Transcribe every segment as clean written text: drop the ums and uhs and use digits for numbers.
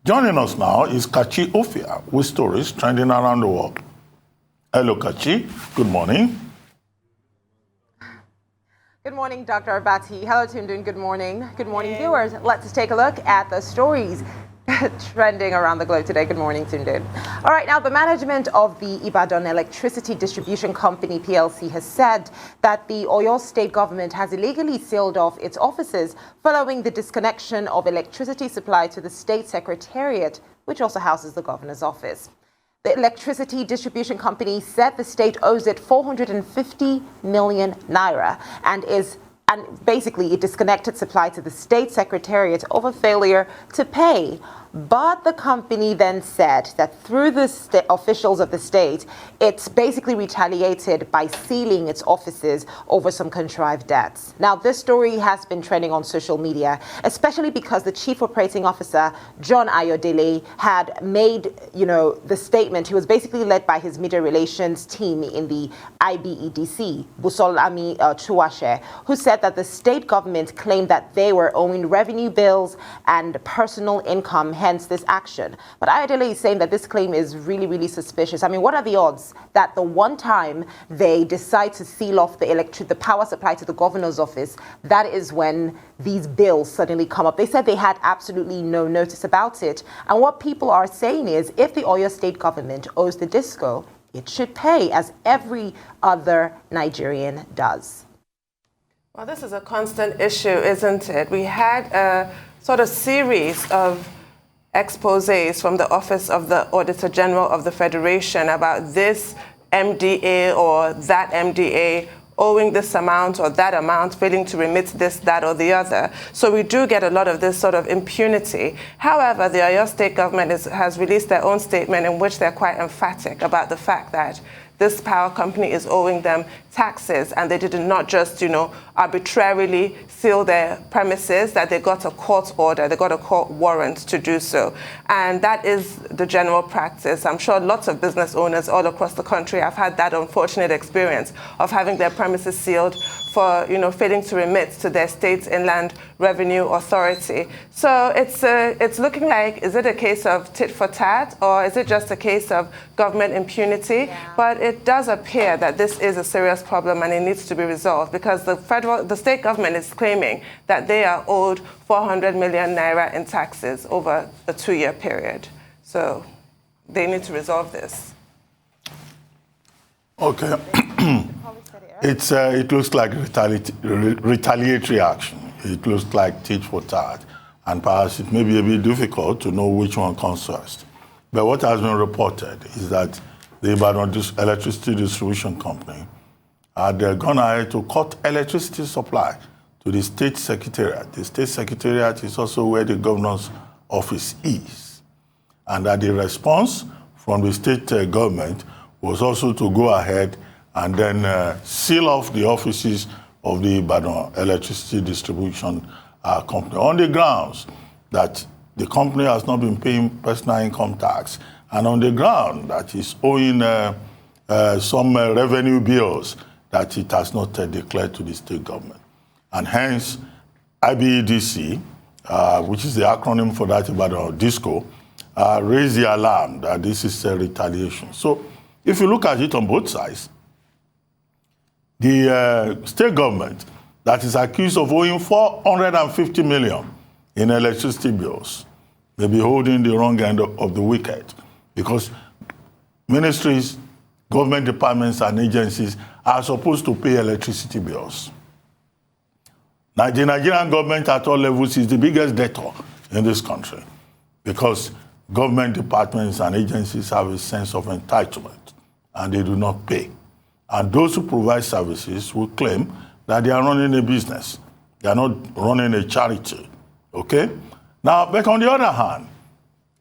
Joining us now is Kachi Ofia with stories trending around the world. Hello, Kachi. Good morning. Good morning, Dr. Abati. Hello, Tundun. Good morning. Good morning, viewers. Let's take a look at the stories trending around the globe today. Good morning, Tundun. All right, now the management of the Ibadan Electricity Distribution Company, PLC, has said that the Oyo State Government has illegally sealed off its offices following the disconnection of electricity supply to the State Secretariat, which also houses the Governor's office. The Electricity Distribution Company said the state owes it 450 million naira and basically it disconnected supply to the State Secretariat over failure to pay. But the company then said that through the officials of the state, it's basically retaliated by sealing its offices over some contrived debts. Now, this story has been trending on social media, especially because the chief operating officer, John Ayodele, had made, the statement. He was basically led by his media relations team in the IBEDC, Busolami Chuashe, who said that the state government claimed that they were owing revenue bills and personal income, hence this action. But Ayodele is saying that this claim is really, really suspicious. I mean, what are the odds that the one time they decide to seal off the power supply to the governor's office, that is when these bills suddenly come up? They said they had absolutely no notice about it. And what people are saying is if the Oyo State Government owes the disco, it should pay as every other Nigerian does. Well, this is a constant issue, isn't it? We had a sort of series of exposés from the Office of the Auditor General of the Federation about this MDA or that MDA owing this amount or that amount, failing to remit this, that, or the other. So we do get a lot of this sort of impunity. However, the Oyo State Government has released their own statement in which they're quite emphatic about the fact that this power company is owing them taxes, and they did not just, arbitrarily seal their premises, that they got a court order, they got a court warrant to do so. And that is the general practice. I'm sure lots of business owners all across the country have had that unfortunate experience of having their premises sealed for, failing to remit to their state's Inland Revenue Authority. So it's looking like, is it a case of tit for tat, or is it just a case of government impunity? Yeah. But it does appear that this is a serious problem and it needs to be resolved, because the state government is claiming that they are owed 400 million naira in taxes over a 2-year period. So they need to resolve this. Okay. It looks like retaliatory action. It looks like tit for tat. And perhaps it may be a bit difficult to know which one comes first. But what has been reported is that the Ibadan Electricity Distribution Company had gone ahead to cut electricity supply to the State Secretariat. The State Secretariat is also where the governor's office is. And that the response from the state government was also to go ahead and then seal off the offices of the Ibadan Electricity Distribution Company on the grounds that the company has not been paying personal income tax, and on the ground that it's owing some revenue bills that it has not declared to the state government. And hence, IBEDC, which is the acronym for that Ibadan DISCO, raised the alarm that this is a retaliation. So if you look at it on both sides, the state government that is accused of owing 450 million in electricity bills may be holding the wrong end of the wicket, because ministries, government departments, and agencies are supposed to pay electricity bills. Now, the Nigerian government at all levels is the biggest debtor in this country, because government departments and agencies have a sense of entitlement and they do not pay. And those who provide services will claim that they are running a business. They are not running a charity, okay? Now, but on the other hand,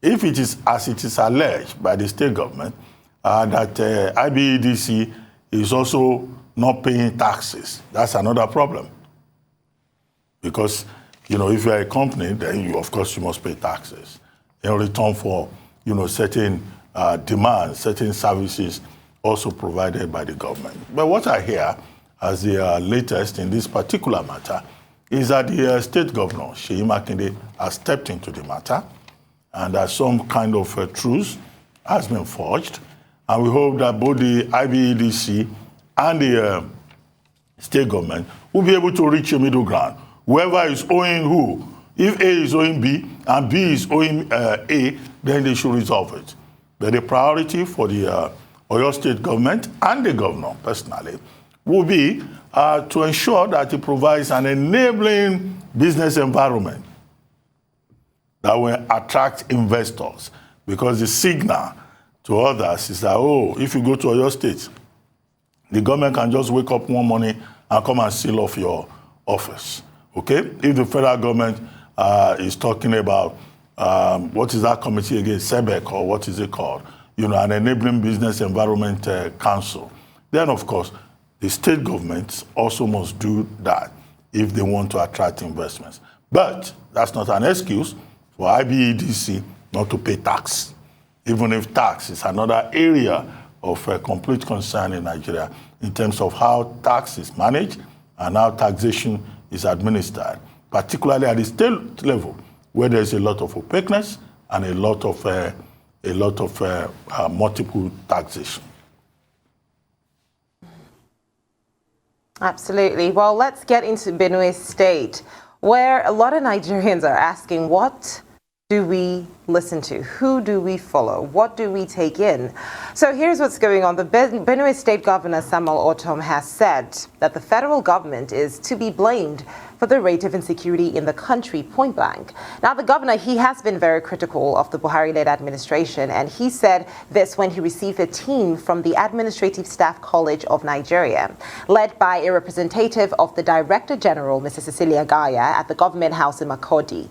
if it is as it is alleged by the state government, that IBEDC is also not paying taxes, that's another problem. Because, if you're a company, then of course you must pay taxes in return for, certain demands, certain services also provided by the government. But what I hear as the latest in this particular matter is that the state governor, Seyi Makinde, has stepped into the matter and that some kind of truce has been forged. And we hope that both the IBEDC and the state government will be able to reach a middle ground. Whoever is owing who, if A is owing B and B is owing A, then they should resolve it. But the priority for the Oyo State Government and the governor personally will be to ensure that it provides an enabling business environment that will attract investors. Because the signal to others is that, oh, if you go to Oyo State, the government can just wake up one morning and come and seal off your office. Okay? If the federal government is talking about, what is that committee again, SEBEC, or what is it called? You know, an Enabling Business Environment Council. Then, of course, the state governments also must do that if they want to attract investments. But that's not an excuse for IBEDC not to pay tax, even if tax is another area of complete concern in Nigeria in terms of how tax is managed and how taxation is administered, particularly at the state level, where there's a lot of opaqueness and a lot of multiple taxation. Absolutely. Well, let's get into Benue State, where a lot of Nigerians are asking, what do we listen to? Who do we follow? What do we take in? So here's what's going on. The Benue State Governor, Samuel Ortom, has said that the federal government is to be blamed for the rate of insecurity in the country, point blank. Now, the governor, he has been very critical of the Buhari-led administration, and he said this when he received a team from the Administrative Staff College of Nigeria, led by a representative of the Director General, Mrs. Cecilia Gaya, at the Government House in Makurdi.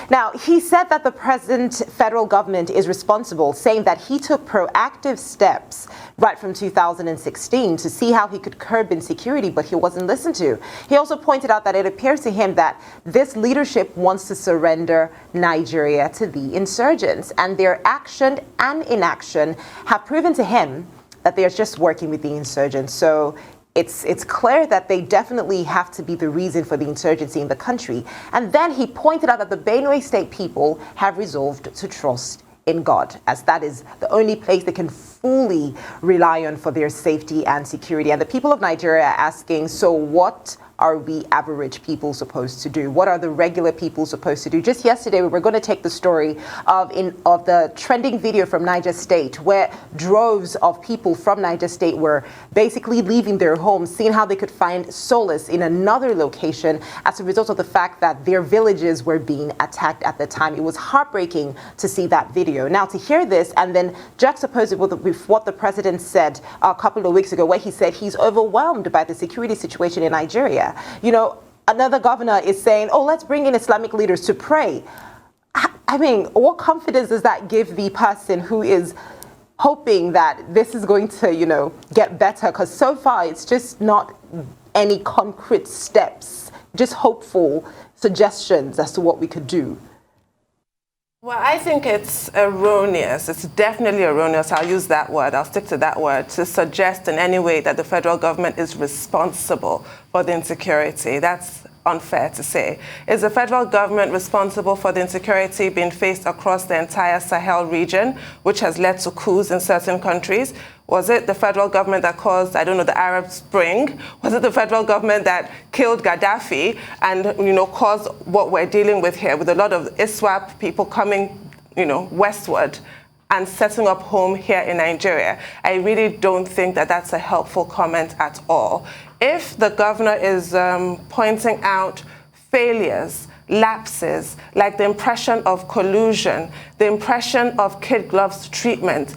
Now, he said that the present federal government is responsible, saying that he took proactive steps right from 2016 to see how he could curb insecurity, but he wasn't listened to. He also pointed out that it appears to him that this leadership wants to surrender Nigeria to the insurgents, and their action and inaction have proven to him that they're just working with the insurgents. So it's clear that they definitely have to be the reason for the insurgency in the country. And then he pointed out that the Benue State people have resolved to trust in God, as that is the only place they can fully rely on for their safety and security. And the people of Nigeria are asking, so what are we average people supposed to do? What are the regular people supposed to do? Just yesterday, we were going to take the story of the trending video from Niger State, where droves of people from Niger State were basically leaving their homes, seeing how they could find solace in another location as a result of the fact that their villages were being attacked at the time. It was heartbreaking to see that video. Now, to hear this and then juxtapose it with what the president said a couple of weeks ago, where he said he's overwhelmed by the security situation in Nigeria. You know, another governor is saying, oh, let's bring in Islamic leaders to pray. I mean, what confidence does that give the person who is hoping that this is going to, you know, get better? Because so far, it's just not any concrete steps, just hopeful suggestions as to what we could do. Well, I think it's erroneous. It's definitely erroneous. I'll use that word. I'll stick to that word, to suggest in any way that the federal government is responsible for the insecurity. That's unfair to say. Is the federal government responsible for the insecurity being faced across the entire Sahel region, which has led to coups in certain countries? Was it the federal government that caused, I don't know, the Arab Spring? Was it the federal government that killed Gaddafi and, you know, caused what we're dealing with here, with a lot of ISWAP people coming, you know, westward and setting up home here in Nigeria? I really don't think that that's a helpful comment at all. If the governor is pointing out failures, lapses, like the impression of collusion, the impression of kid gloves treatment,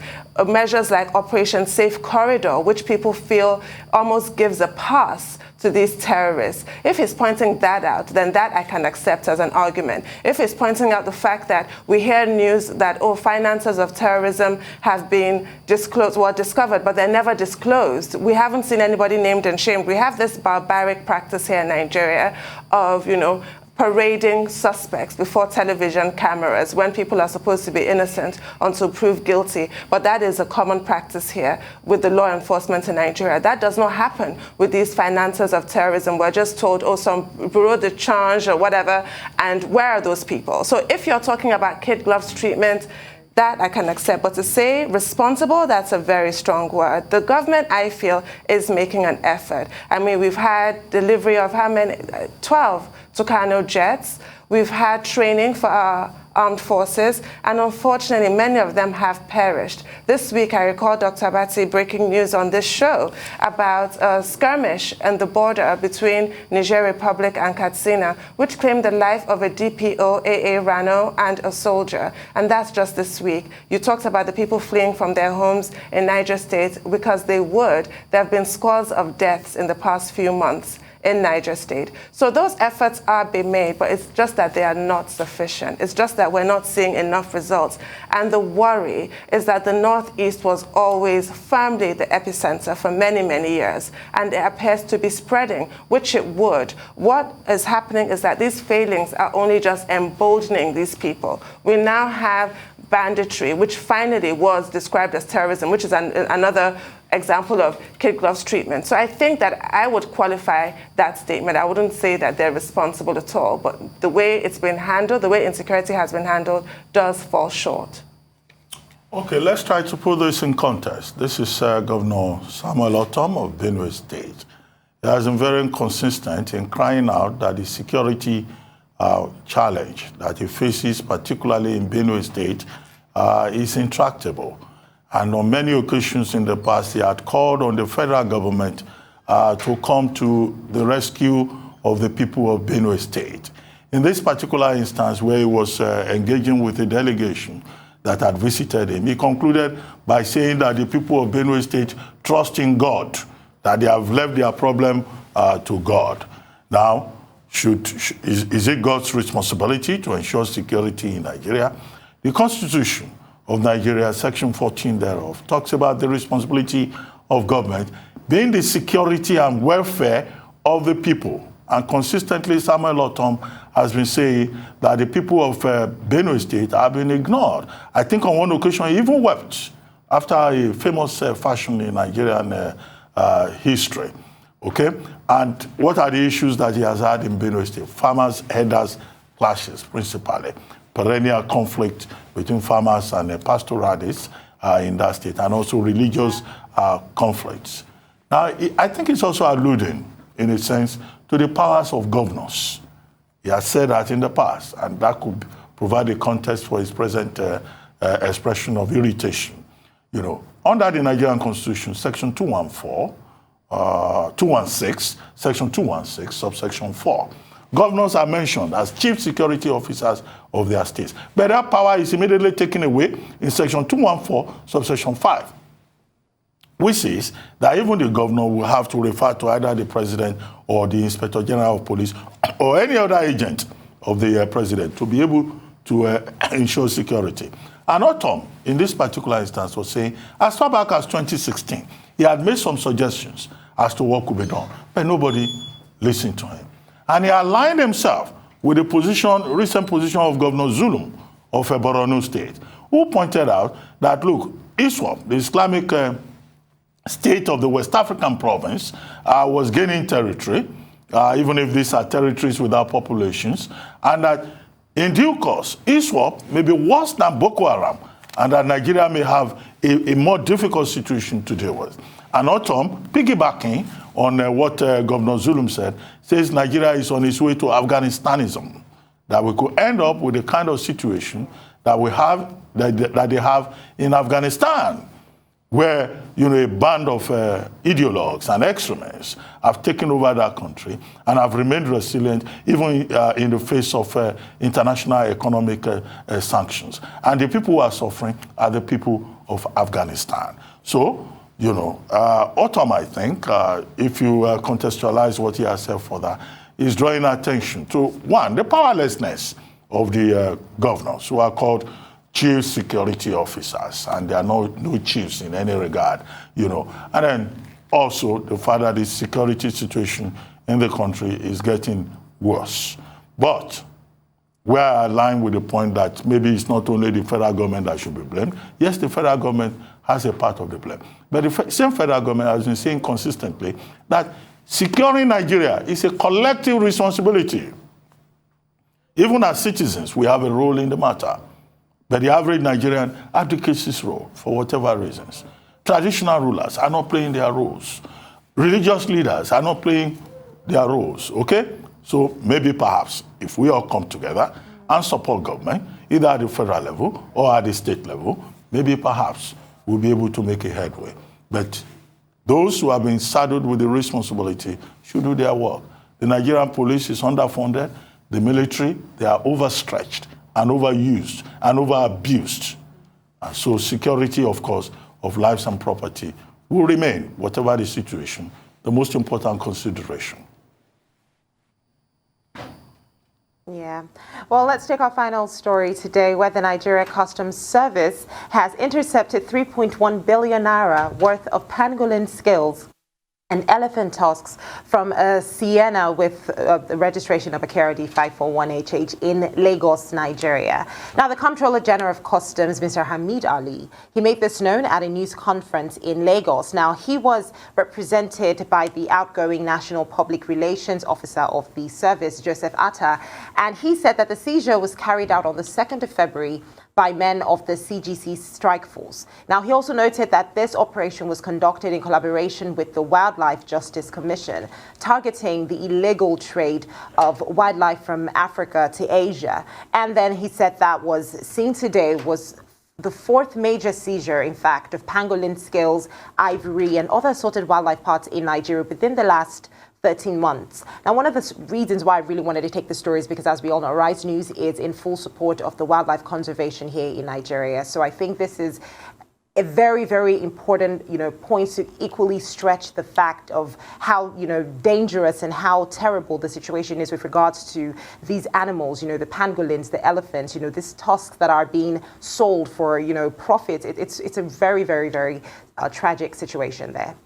measures like Operation Safe Corridor, which people feel almost gives a pass to these terrorists. If he's pointing that out, then that I can accept as an argument. If he's pointing out the fact that we hear news that, oh, finances of terrorism have been disclosed or discovered, but they're never disclosed. We haven't seen anybody named and shamed. We have this barbaric practice here in Nigeria of, you know, parading suspects before television cameras when people are supposed to be innocent until proved guilty. But that is a common practice here with the law enforcement in Nigeria. That does not happen with these financiers of terrorism. We're just told, oh, some bureau de change or whatever, and where are those people? So if you're talking about kid gloves treatment, that I can accept, but to say responsible, that's a very strong word. The government, I feel, is making an effort. I mean, we've had delivery of how many? 12 Tucano jets. We've had training for our armed forces, and unfortunately, many of them have perished. This week, I recall Dr. Abati breaking news on this show about a skirmish on the border between Niger Republic and Katsina, which claimed the life of a DPO, AA Rano, and a soldier. And that's just this week. You talked about the people fleeing from their homes in Niger State because they would. There have been scores of deaths in the past few months in Niger State. So those efforts are being made, but it's just that they are not sufficient. It's just that we're not seeing enough results. And the worry is that the Northeast was always firmly the epicenter for many, many years, and it appears to be spreading, which it would. What is happening is that these failings are only just emboldening these people. We now have banditry, which finally was described as terrorism, which is another example of kid gloves treatment. So I think that I would qualify that statement. I wouldn't say that they're responsible at all, but the way it's been handled, the way insecurity has been handled, does fall short. Okay, let's try to put this in context. This is Governor Samuel Ortom of Benue State. He has been very inconsistent in crying out that the security challenge that he faces, particularly in Benue State, is intractable. And on many occasions in the past, he had called on the federal government to come to the rescue of the people of Benue State. In this particular instance, where he was engaging with a delegation that had visited him, he concluded by saying that the people of Benue State trust in God, that they have left their problem to God. Now, is it God's responsibility to ensure security in Nigeria? The Constitution of Nigeria, Section 14 thereof, talks about the responsibility of government being the security and welfare of the people. And consistently, Samuel Ortom has been saying that the people of Benue State have been ignored. I think on one occasion he even wept after a famous fashion in Nigerian history. Okay? And what are the issues that he has had in Benue State? Farmers, herders, clashes, principally. Perennial conflict between farmers and pastoralists in that state, and also religious conflicts. Now, I think it's also alluding, in a sense, to the powers of governors. He has said that in the past, and that could provide a context for his present expression of irritation. You know, under the Nigerian Constitution, Section 216, Section 216, subsection 4, governors are mentioned as chief security officers of their states. But that power is immediately taken away in Section 214, subsection 5, which says that even the governor will have to refer to either the president or the inspector general of police or any other agent of the president to be able to ensure security. And Ortom, in this particular instance, was saying, as far back as 2016, he had made some suggestions as to what could be done, but nobody listened to him. And he aligned himself with the recent position of Governor Zulum of Borno State, who pointed out that, look, ISWAP, the Islamic state of the West African province, was gaining territory, even if these are territories without populations, and that in due course, ISWAP may be worse than Boko Haram, and that Nigeria may have a more difficult situation to deal with. And Ortom, piggybacking on what Governor Zulum said, says Nigeria is on its way to Afghanistanism, that we could end up with the kind of situation that we have, that they have in Afghanistan, where, you know, a band of ideologues and extremists have taken over that country and have remained resilient even in the face of international economic sanctions. And the people who are suffering are the people of Afghanistan. So, you know, Ortom, I think, if you contextualize what he has said further, is drawing attention to, one, the powerlessness of the governors, who are called chief security officers, and there are no chiefs in any regard, you know. And then also the fact that the security situation in the country is getting worse. But we are aligned with the point that maybe it's not only the federal government that should be blamed. Yes, the federal government has a part of the blame. But the same federal government has been saying consistently that securing Nigeria is a collective responsibility. Even as citizens, we have a role in the matter. But the average Nigerian abdicates his role for whatever reasons. Traditional rulers are not playing their roles. Religious leaders are not playing their roles, okay? So maybe perhaps if we all come together and support government, either at the federal level or at the state level, maybe perhaps we'll be able to make a headway. But those who have been saddled with the responsibility should do their work. The Nigerian police is underfunded. The military, they are overstretched and overused and overabused. And so security, of course, of lives and property will remain, whatever the situation, the most important consideration. Yeah. Well, let's take our final story today, where the Nigeria Customs Service has intercepted 3.1 billion naira worth of pangolin scales and elephant tusks from a Sienna with the registration of a KRD 541HH in Lagos, Nigeria. Now, the Comptroller General of Customs, Mr. Hamid Ali, he made this known at a news conference in Lagos. Now, he was represented by the outgoing National Public Relations Officer of the service, Joseph Atta, and he said that the seizure was carried out on the 2nd of February by men of the CGC strike force. Now, he also noted that this operation was conducted in collaboration with the Wildlife Justice Commission, targeting the illegal trade of wildlife from Africa to Asia. And then he said that was seen today was the fourth major seizure, in fact, of pangolin scales, ivory, and other assorted wildlife parts in Nigeria within the last 13 months. Now, one of the reasons why I really wanted to take the story is because, as we all know, Rise News is in full support of the wildlife conservation here in Nigeria. So I think this is a very, very important, point to equally stretch the fact of how, dangerous and how terrible the situation is with regards to these animals, the pangolins, the elephants, these tusks that are being sold for, profit. It's a very, very, very tragic situation there.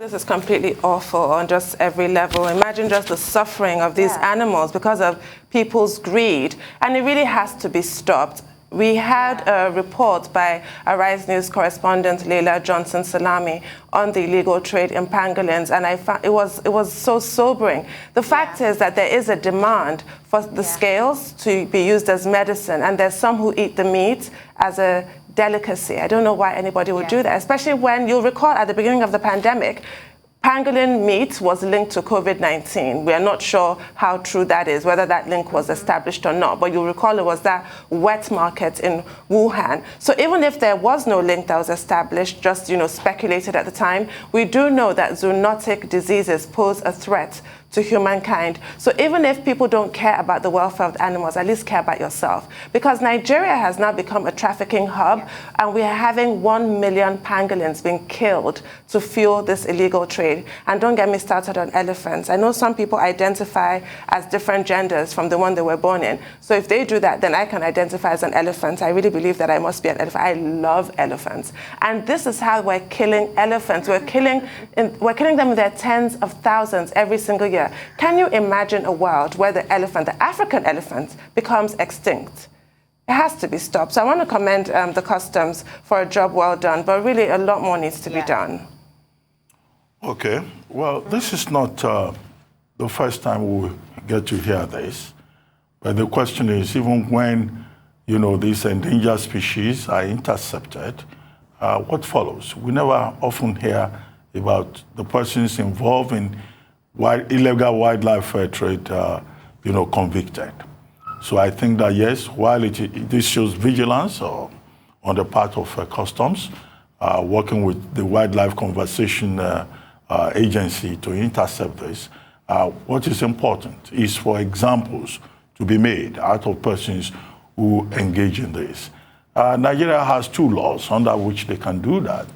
This is completely awful on just every level. Imagine just the suffering of these animals because of people's greed. And it really has to be stopped. We had a report by a Rise News correspondent, Leila Johnson-Salami, on the illegal trade in pangolins, and I found it was so sobering. The fact is that there is a demand for the scales to be used as medicine, and there's some who eat the meat as a delicacy. I don't know why anybody would do that, especially when you'll recall at the beginning of the pandemic, pangolin meat was linked to COVID-19. We are not sure how true that is, whether that link was established or not. But you'll recall it was that wet market in Wuhan. So even if there was no link that was established, just speculated at the time, we do know that zoonotic diseases pose a threat to humankind. So even if people don't care about the welfare of the animals, at least care about yourself. Because Nigeria has now become a trafficking hub, and we are having 1 million pangolins being killed to fuel this illegal trade. And don't get me started on elephants. I know some people identify as different genders from the one they were born in. So if they do that, then I can identify as an elephant. I really believe that I must be an elephant. I love elephants. And this is how we're killing elephants. We're killing them in their tens of thousands every single year. Can you imagine a world where the elephant, the African elephant, becomes extinct? It has to be stopped. So I want to commend the customs for a job well done, but really a lot more needs to be done. Okay. Well, this is not the first time we get to hear this. But the question is, even when, these endangered species are intercepted, what follows? We never often hear about the persons involved in illegal wildlife trade, convicted. So I think that, yes, while this shows vigilance on the part of customs, working with the Wildlife Conservation Agency to intercept this, what is important is for examples to be made out of persons who engage in this. Nigeria has 2 laws under which they can do that.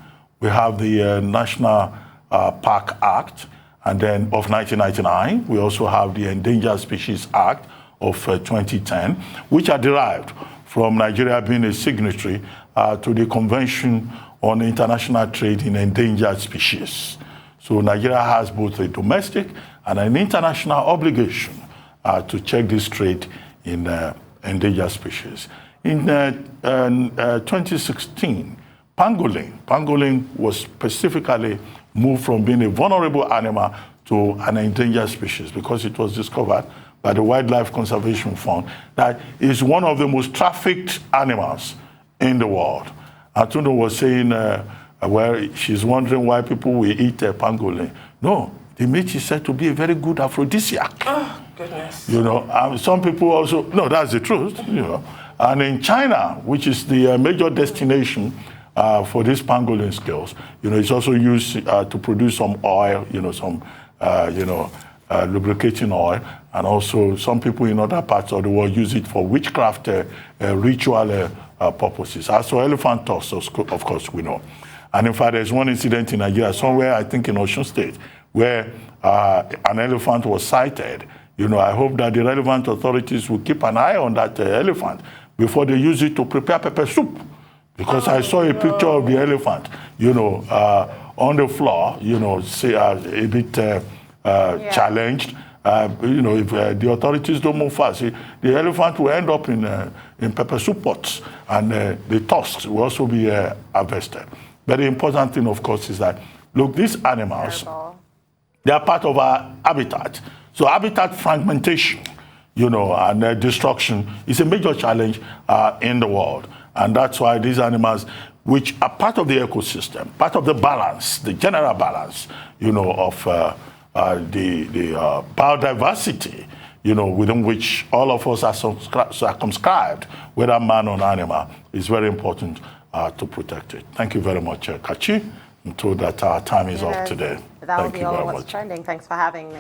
We have the National Park Act, and then of 1999, we also have the Endangered Species Act of 2010, which are derived from Nigeria being a signatory to the Convention on International Trade in Endangered Species. So Nigeria has both a domestic and an international obligation to check this trade in endangered species. In 2016, pangolin was specifically moved from being a vulnerable animal to an endangered species because it was discovered by the Wildlife Conservation Fund that is one of the most trafficked animals in the world. Atundo was saying, well, she's wondering why people will eat pangolin. No, the meat is said to be a very good aphrodisiac. Oh, goodness. You know, some people also, no, that's the truth, you know. And in China, which is the major destination for these pangolin scales, you know, it's also used to produce some oil, you know, some, lubricating oil. And also some people in other parts of the world use it for witchcraft ritual purposes. Also elephant tusks, of course, we know. And in fact, there's one incident in Nigeria, somewhere, I think in Oyo State, where an elephant was sighted. You know, I hope that the relevant authorities will keep an eye on that elephant before they use it to prepare pepper soup. Because I saw a picture of the elephant, you know, on the floor, you know, a bit challenged. You know, if the authorities don't move fast, the elephant will end up in pepper soup pots, and the tusks will also be harvested. But the important thing, of course, is that, look, these animals, they are part of our habitat. So habitat fragmentation, you know, and destruction is a major challenge in the world. And that's why these animals, which are part of the ecosystem, part of the balance, the general balance, you know, of the biodiversity, you know, within which all of us are circumscribed, whether man or animal, is very important to protect it. Thank you very much, Kachi. I'm told that our time is up today. That will Thank be you all very what's much. trending. Thanks for having me.